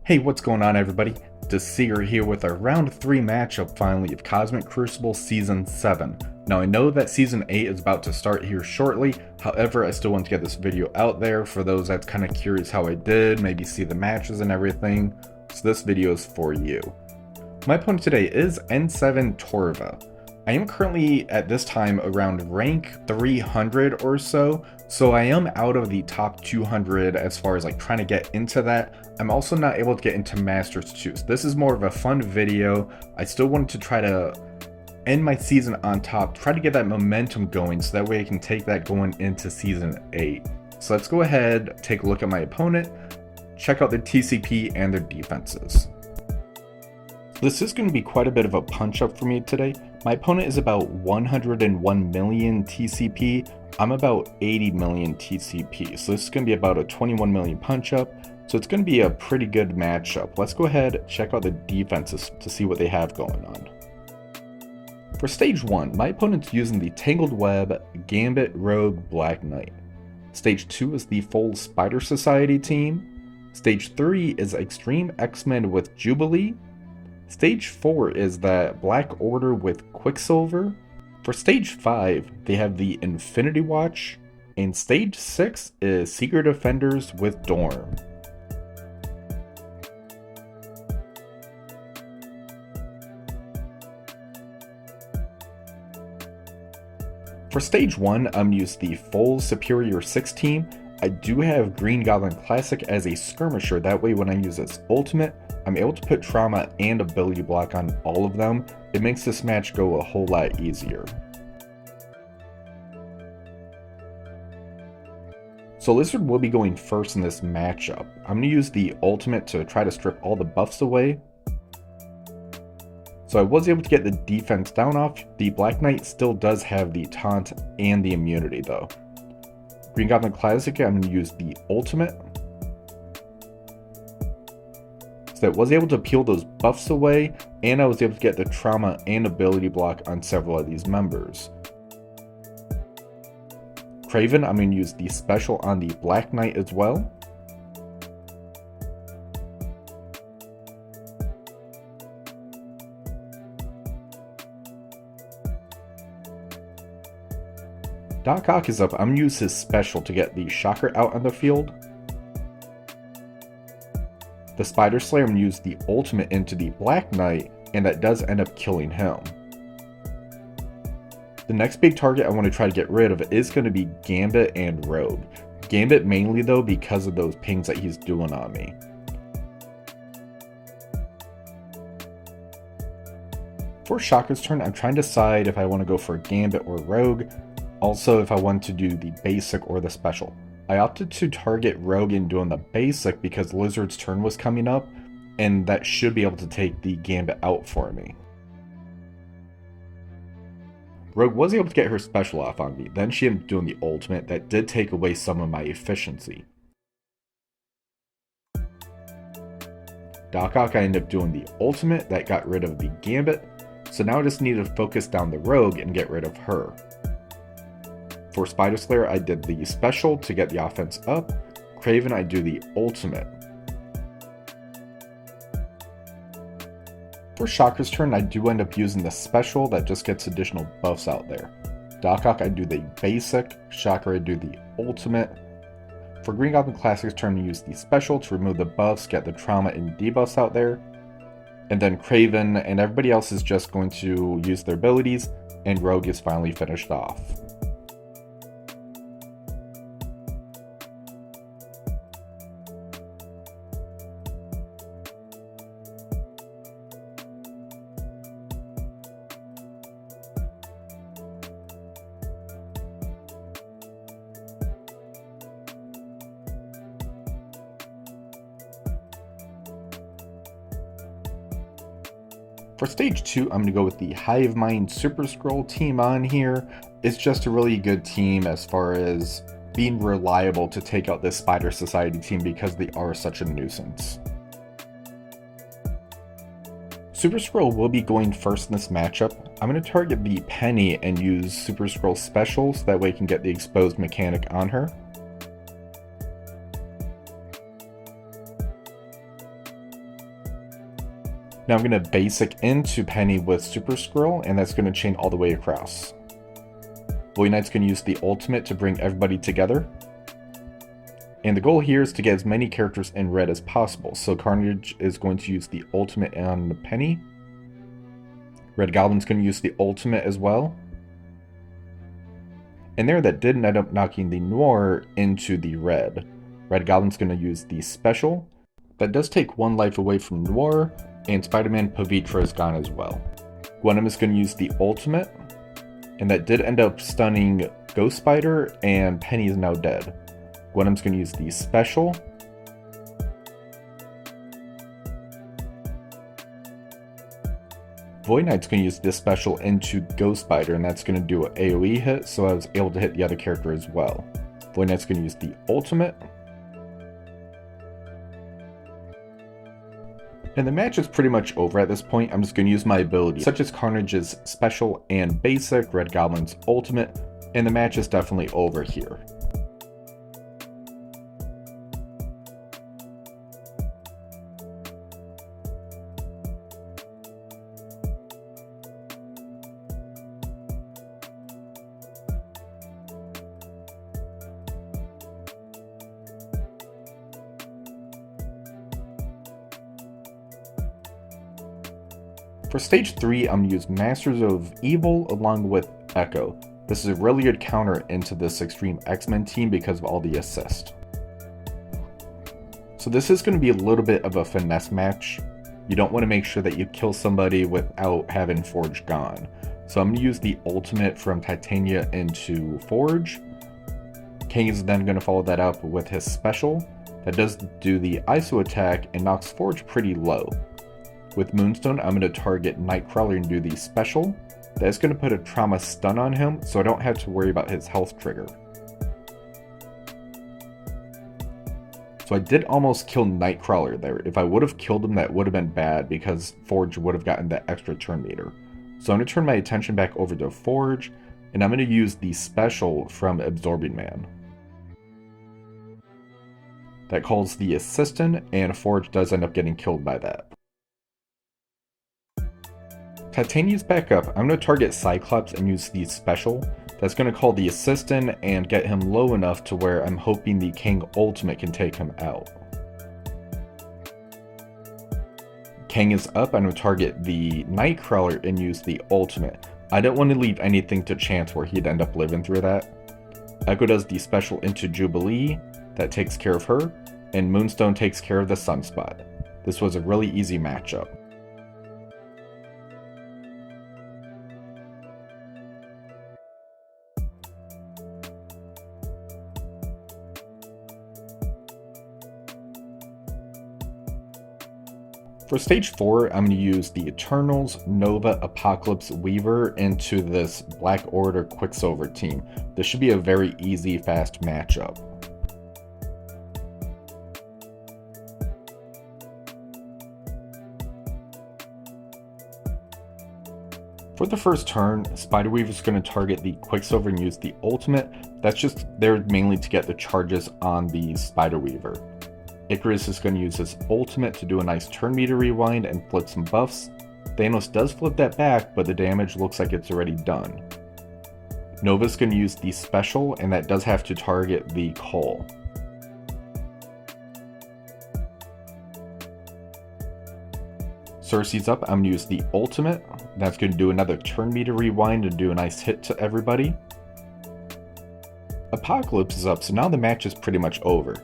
Hey, what's going on everybody? Seer here with our round 3 matchup finally of Cosmic Crucible Season 7. Now I know that Season 8 is about to start here shortly, however I still want to get this video out there for those that's kind of curious how I did, maybe see the matches and everything, so this video is for you. My opponent today is N7 Torva. I am currently at this time around rank 300 or so I am out of the top 200 as far as like trying to get into that. I'm also not able to get into Masters 2, so this is more of a fun video. I still wanted to try to end my season on top, try to get that momentum going so that way I can take that going into Season 8. So let's go ahead, take a look at my opponent, check out their TCP and their defenses. This is going to be quite a bit of a punch up for me today. My opponent is about 101 million TCP, I'm about 80 million TCP, so this is going to be about a 21 million punch up, so it's going to be a pretty good matchup. Let's go ahead, check out the defenses to see what they have going on. For stage 1, my opponent's using the Tangled Web, Gambit, Rogue, Black Knight. Stage 2 is the full Spider Society team. Stage 3 is X-Treme X-Men with Jubilee. Stage 4 is that Black Order with Quicksilver. For stage 5, they have the Infinity Watch. And stage 6 is Secret Defenders with Dorm. For stage 1, I'm going to use the full Superior 6 team. I do have Green Goblin Classic as a skirmisher, that way when I use its ultimate, I'm able to put trauma and ability block on all of them. It makes this match go a whole lot easier. So Lizard will be going first in this matchup. I'm going to use the ultimate to try to strip all the buffs away. So I was able to get the defense down off. The Black Knight still does have the taunt and the immunity though. Green Goblin Classic, I'm going to use the ultimate. So I was able to peel those buffs away, and I was able to get the trauma and ability block on several of these members. Craven, I'm going to use the special on the Black Knight as well. Doc Ock is up, I'm going to use his special to get the Shocker out on the field. The Spider Slayer, I'm going to use the ultimate into the Black Knight, and that does end up killing him. The next big target I want to try to get rid of is going to be Gambit and Rogue. Gambit mainly though because of those pings that he's doing on me. For Shocker's turn, I'm trying to decide if I want to go for Gambit or Rogue, also if I want to do the basic or the special. I opted to target Rogue in doing the basic because Lizard's turn was coming up, and that should be able to take the Gambit out for me. Rogue was able to get her special off on me, then she ended up doing the ultimate that did take away some of my efficiency. Doc Ock, I ended up doing the ultimate that got rid of the Gambit, so now I just need to focus down the Rogue and get rid of her. For Spider Slayer, I did the special to get the offense up. Craven, I do the ultimate. For Shocker's turn, I do end up using the special that just gets additional buffs out there. Doc Ock, I do the basic. Shocker, I do the ultimate. For Green Goblin Classic's turn, I use the special to remove the buffs, get the trauma and debuffs out there. And then Craven and everybody else is just going to use their abilities, and Rogue is finally finished off. For stage 2, I'm going to go with the Hive Mind Super Skrull team on here. It's just a really good team as far as being reliable to take out this Spider Society team because they are such a nuisance. Super Skrull will be going first in this matchup. I'm going to target the Penny and use Super Skrull special so that way I can get the exposed mechanic on her. Now I'm going to basic into Penny with Super Skrull, and that's going to chain all the way across. Void Knight's going to use the ultimate to bring everybody together. And the goal here is to get as many characters in red as possible. So Carnage is going to use the ultimate on Penny. Red Goblin's going to use the ultimate as well. And there, that did end up knocking the Noir into the red. Red Goblin's going to use the special. That does take 1 life away from Noir, and Spider-Man Pavitra is gone as well. Gwenom is going to use the ultimate, and that did end up stunning Ghost Spider, and Penny is now dead. Gwenom's going to use the special. Void Knight's going to use this special into Ghost Spider, and that's going to do an AoE hit, so I was able to hit the other character as well. Void Knight's going to use the ultimate. And the match is pretty much over at this point. I'm just going to use my abilities, such as Carnage's special and basic, Red Goblin's ultimate, and the match is definitely over here. For stage 3, I'm going to use Masters of Evil along with Echo. This is a really good counter into this X-Treme X-Men team because of all the assist. So this is going to be a little bit of a finesse match. You don't want to make sure that you kill somebody without having Forge gone. So I'm going to use the ultimate from Titania into Forge. King is then going to follow that up with his special. That does do the ISO attack and knocks Forge pretty low. With Moonstone, I'm going to target Nightcrawler and do the special. That's going to put a trauma stun on him, so I don't have to worry about his health trigger. So I did almost kill Nightcrawler there. If I would have killed him, that would have been bad because Forge would have gotten that extra turn meter. So I'm going to turn my attention back over to Forge, and I'm going to use the special from Absorbing Man. That calls the Assistant, and Forge does end up getting killed by that. Titania's back up. I'm going to target Cyclops and use the special. That's going to call the Assistant and get him low enough to where I'm hoping the King Ultimate can take him out. King is up. I'm going to target the Nightcrawler and use the ultimate. I don't want to leave anything to chance where he'd end up living through that. Echo does the special into Jubilee. That takes care of her. And Moonstone takes care of the Sunspot. This was a really easy matchup. For stage 4, I'm going to use the Eternals, Nova, Apocalypse, Weaver into this Black Order Quicksilver team. This should be a very easy, fast matchup. For the first turn, Spider-Weaver is going to target the Quicksilver and use the ultimate. That's just there mainly to get the charges on the Spider-Weaver. Icarus is going to use his ultimate to do a nice turn meter rewind and flip some buffs. Thanos does flip that back, but the damage looks like it's already done. Nova's going to use the special, and that does have to target the Cull. Cersei's up. I'm going to use the ultimate. That's going to do another turn meter rewind and do a nice hit to everybody. Apocalypse is up, so now the match is pretty much over.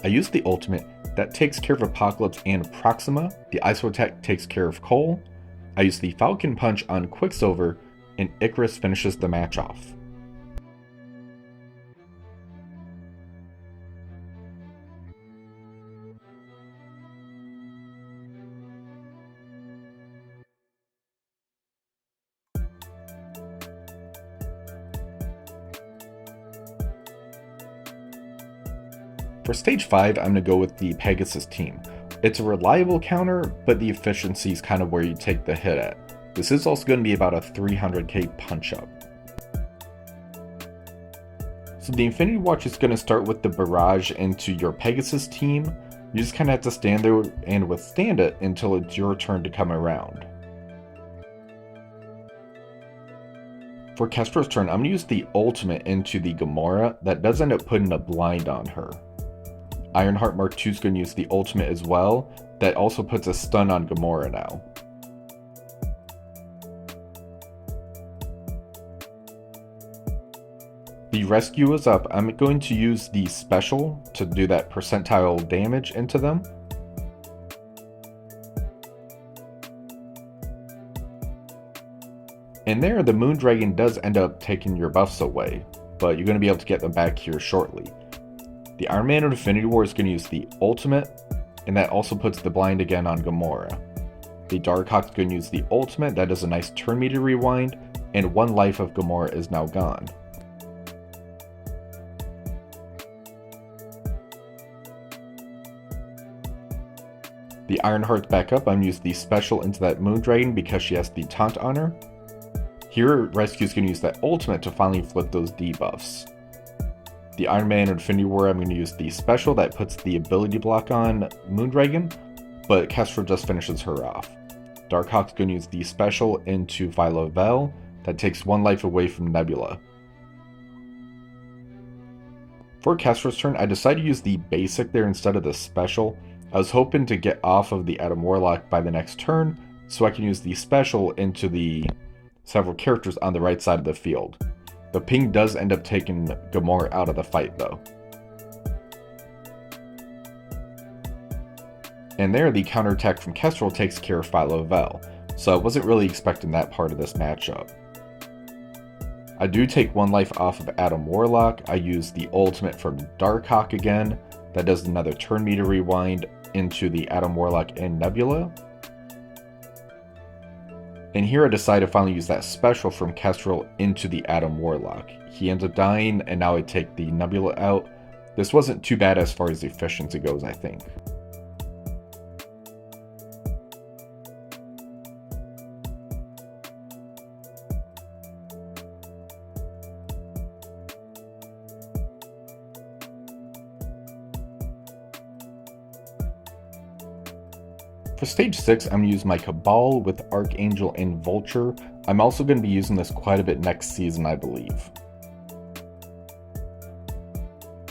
I use the ultimate. That takes care of Apocalypse and Proxima. The ISO attack takes care of Cole. I use the Falcon Punch on Quicksilver, and Icarus finishes the match off. For stage 5, I'm going to go with the Pegasus team. It's a reliable counter, but the efficiency is kind of where you take the hit at. This is also going to be about a 300k punch up. So the Infinity Watch is going to start with the barrage into your Pegasus team. You just kind of have to stand there and withstand it until it's your turn to come around. For Kestra's turn, I'm going to use the ultimate into the Gamora. That does end up putting a blind on her. Ironheart Mark II is going to use the ultimate as well. That also puts a stun on Gamora now. The rescue is up. I'm going to use the special to do that percentile damage into them. And there, the Moondragon does end up taking your buffs away, but you're going to be able to get them back here shortly. The Iron Man of Infinity War is going to use the ultimate, and that also puts the blind again on Gamora. The Darkhawk is going to use the ultimate, that does a nice turn meter rewind, and 1 life of Gamora is now gone. The Ironheart's back up. I'm going to use the special into that Moondragon because she has the taunt on her. Here, Rescue's going to use that ultimate to finally flip those debuffs. The Iron Man of Infinity War, I'm going to use the special that puts the ability block on Moondragon, but Kestra just finishes her off. Darkhawk's going to use the special into Phyla-Vell, that takes 1 life away from Nebula. For Kestra's turn, I decided to use the basic there instead of the special. I was hoping to get off of the Adam Warlock by the next turn, so I can use the special into the several characters on the right side of the field. The ping does end up taking Gamora out of the fight though. And there, the counterattack from Kestrel takes care of Phyla-Vell, so I wasn't really expecting that part of this matchup. I do take 1 life off of Adam Warlock. I use the ultimate from Darkhawk again. That does another turn meter rewind into the Adam Warlock and Nebula. And here I decide to finally use that special from Kestrel into the Adam Warlock. He ends up dying, and now I take the Nebula out. This wasn't too bad as far as efficiency goes, I think. For stage 6, I'm going to use my Cabal with Archangel and Vulture. I'm also going to be using this quite a bit next season, I believe.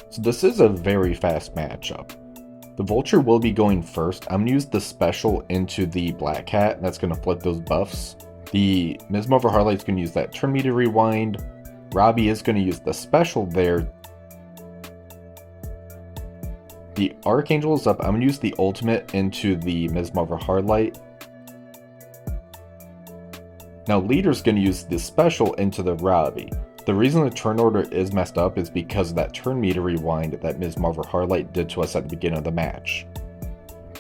So this is a very fast matchup. The Vulture will be going first. I'm going to use the special into the Black Cat, and that's going to flip those buffs. The Ms. Marvel Harley is going to use that turn meter rewind. Robbie is going to use the special there. The Archangel is up. I'm going to use the ultimate into the Ms. Marvel Hardlight. Now Leader's going to use the special into the Robbie. The reason the turn order is messed up is because of that turn meter rewind that Ms. Marvel Hardlight did to us at the beginning of the match.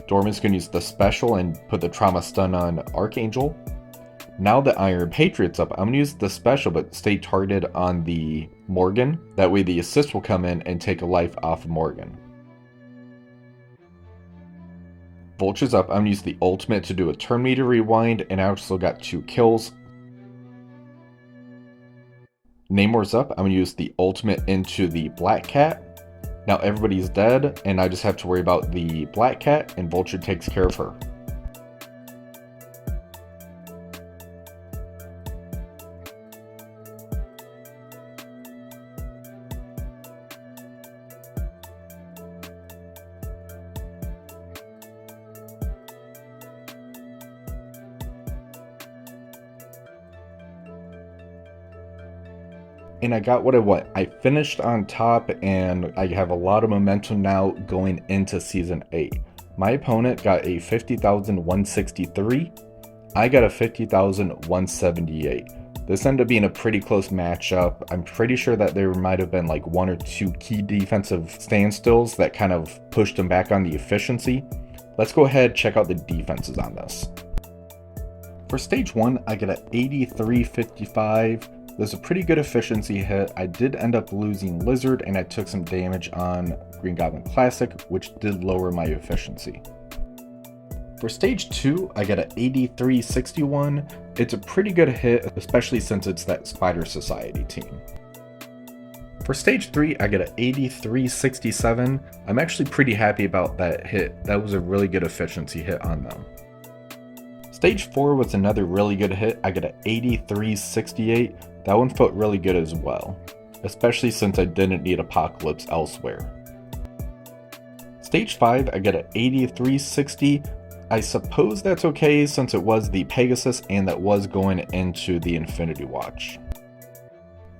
Dorman's going to use the special and put the trauma stun on Archangel. Now the Iron Patriot's up, I'm going to use the special but stay targeted on the Morgan. That way the assist will come in and take a life off of Morgan. Vulture's up, I'm going to use the ultimate to do a turn meter rewind, and I also got 2 kills. Namor's up, I'm going to use the ultimate into the Black Cat. Now everybody's dead, and I just have to worry about the Black Cat, and Vulture takes care of her. And I got what I want. I finished on top, and I have a lot of momentum now going into Season 8. My opponent got a 50,163. I got a 50,178. This ended up being a pretty close matchup. I'm pretty sure that there might have been like 1 or 2 key defensive standstills that kind of pushed them back on the efficiency. Let's go ahead and check out the defenses on this. For Stage 1, I got an 83.55. There's a pretty good efficiency hit. I did end up losing Lizard, and I took some damage on Green Goblin Classic, which did lower my efficiency. For Stage 2, I got an 83.61. It's a pretty good hit, especially since it's that Spider Society team. For stage 3, I get an 8367. I'm actually pretty happy about that hit. That was a really good efficiency hit on them. Stage 4 was another really good hit. I get an 8368. That one felt really good as well, especially since I didn't need Apocalypse elsewhere. Stage 5, I get an 8360. I suppose that's okay since it was the Pegasus and that was going into the Infinity Watch.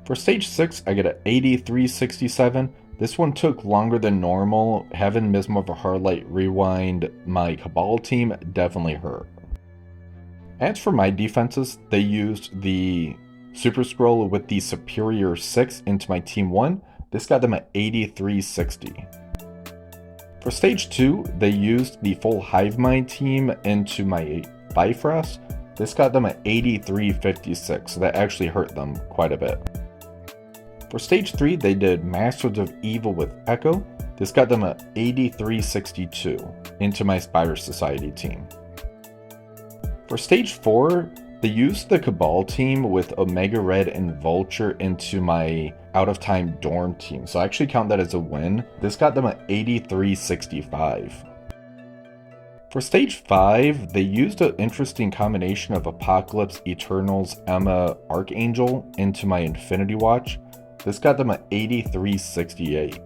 For stage 6, I get an 8367. This one took longer than normal. Having Mism of a Heartlight rewind my Cabal team definitely hurt. As for my defenses, they used the Super Skrull with the Superior 6 into my Team 1. This got them at 8360. For stage 2, they used the full Hive Mind team into my Bifrost. This got them at 8356, so that actually hurt them quite a bit. For stage 3, they did Masters of Evil with Echo. This got them at 8362 into my Spider Society team. For stage 4, they used the Cabal team with Omega Red and Vulture into my Out of Time Dorm team, so I actually count that as a win. This got them at 8365. For stage 5, they used an interesting combination of Apocalypse, Eternals, Emma, Archangel into my Infinity Watch. This got them at 8368.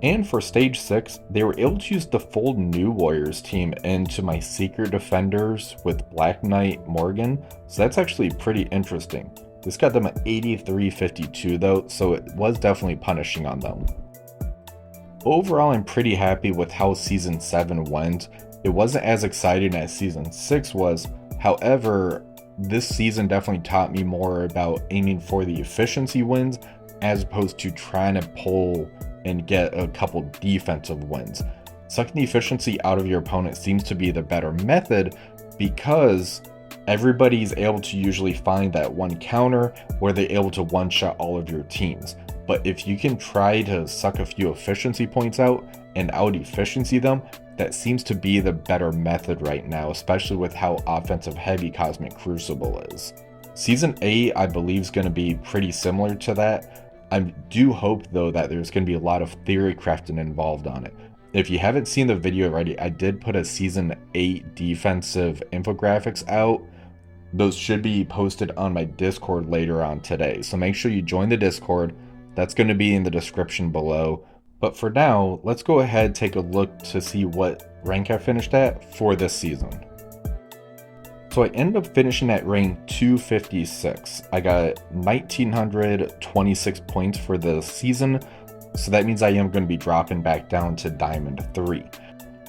And for stage 6, they were able to use the full New Warriors team into my Secret Defenders with Black Knight Morgan, so that's actually pretty interesting. This got them at 8352 though, so it was definitely punishing on them. Overall, I'm pretty happy with how Season 7 went. It wasn't as exciting as Season 6 was, however, this season definitely taught me more about aiming for the efficiency wins as opposed to trying to pull and get a couple defensive wins. Sucking the efficiency out of your opponent seems to be the better method because everybody's able to usually find that one counter where they're able to one-shot all of your teams. But if you can try to suck a few efficiency points out and out-efficiency them, that seems to be the better method right now, especially with how offensive heavy Cosmic Crucible is. Season 8, I believe, is going to be pretty similar to that. I do hope, though, that there's going to be a lot of theory crafting involved on it. If you haven't seen the video already, I did put a Season 8 defensive infographics out. Those should be posted on my Discord later on today, so make sure you join the Discord. That's going to be in the description below. But for now, let's go ahead and take a look to see what rank I finished at for this season. So I ended up finishing at rank 256. I got 1926 points for the season, so that means I am going to be dropping back down to Diamond 3.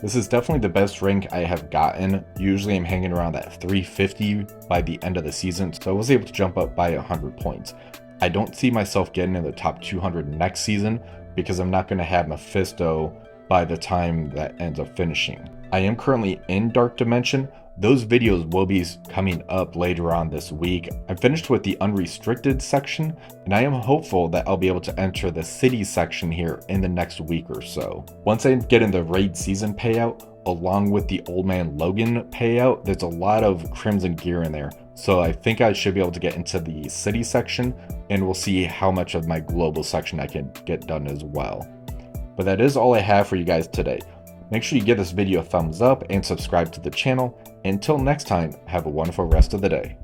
This is definitely the best rank I have gotten. Usually I'm hanging around that 350 by the end of the season, so I was able to jump up by 100 points. I don't see myself getting in the top 200 next season because I'm not going to have Mephisto by the time that ends up finishing. I am currently in Dark Dimension. Those videos will be coming up later on this week. I finished with the unrestricted section, and I am hopeful that I'll be able to enter the city section here in the next week or so. Once I get in the raid season payout, along with the Old Man Logan payout, there's a lot of Crimson gear in there. So I think I should be able to get into the city section, and we'll see how much of my global section I can get done as well. But that is all I have for you guys today. Make sure you give this video a thumbs up and subscribe to the channel. Until next time, have a wonderful rest of the day.